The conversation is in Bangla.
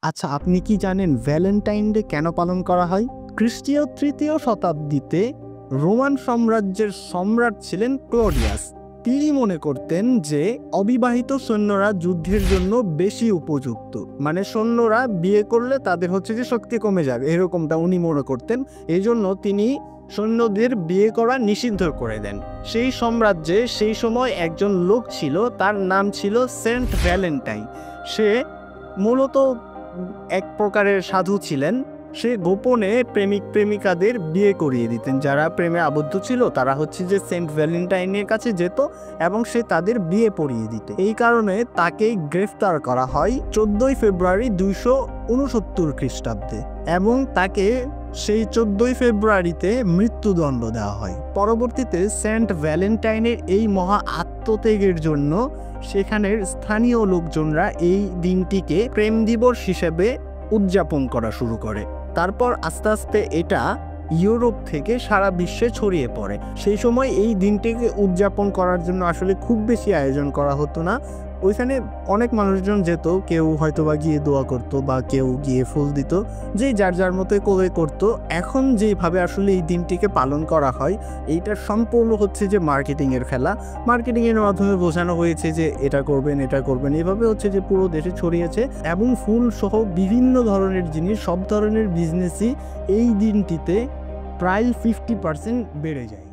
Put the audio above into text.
আচ্ছা, আপনি কি জানেন ভ্যালেন্টাইন ডে কেন পালন করা হয়? খ্রিস্টীয় ৩য় শতাব্দীতে রোমান সাম্রাজ্যের সম্রাট ছিলেন ক্লডিয়াস। তিনি মনে করতেন যে অবিবাহিত সৈন্যরা যুদ্ধের জন্য বেশি উপযুক্ত, মানে সৈন্যরা বিয়ে করলে তাদের হচ্ছে যে শক্তি কমে যাবে, এরকমটা উনি মনে করতেন। এই জন্য তিনি সৈন্যদের বিয়ে করা নিষিদ্ধ করে দেন। সেই সাম্রাজ্যে সেই সময় একজন লোক ছিল, তার নাম ছিল সেন্ট ভ্যালেন্টাইন। সে মূলত এক প্রকারের সাধু ছিলেন। সে গোপনে প্রেমিক প্রেমিকাদের বিয়ে করিয়ে দিতেন। যারা প্রেমে আবদ্ধ ছিল তারা হচ্ছে যে সেন্ট ভ্যালেন্টাইনের কাছে যেত এবং সে তাদের বিয়ে পড়িয়ে দিত। এই কারণে তাকে গ্রেফতার করা হয় 14 ফেব্রুয়ারি 269 খ্রিস্টাব্দে এবং তাকে সেই 14 ফেব্রুয়ারিতে মৃত্যুদণ্ড দেওয়া হয়। পরবর্তীতে সেন্ট ভ্যালেন্টাইনের এই মহা আত্মত্যাগের জন্য সেখানের স্থানীয় লোকজনরা এই দিনটিকে প্রেম দিবস হিসেবে উদযাপন করা শুরু করে। তারপর আস্তে আস্তে এটা ইউরোপ থেকে সারা বিশ্বে ছড়িয়ে পড়ে। সেই সময় এই দিনটিকে উদযাপন করার জন্য আসলে খুব বেশি আয়োজন করা হতো না। ওইখানে অনেক মানুষজন যেত, কেউ হয়তোবা গিয়ে দোয়া করতো বা কেউ গিয়ে ফুল দিত, যেই যার যার মতো করে করতো। এখন যেভাবে আসলে এই দিনটিকে পালন করা হয়, এইটা সম্পূর্ণ হচ্ছে যে মার্কেটিংয়ের খেলা। মার্কেটিংয়ের মাধ্যমে বোঝানো হয়েছে যে এটা করবেন এটা করবেন, এভাবে হচ্ছে যে পুরো দেশে ছড়িয়েছে এবং ফুল সহ বিভিন্ন ধরনের জিনিস, সব ধরনের বিজনেসই এই দিনটিতে প্রায় 50% বেড়ে যায়।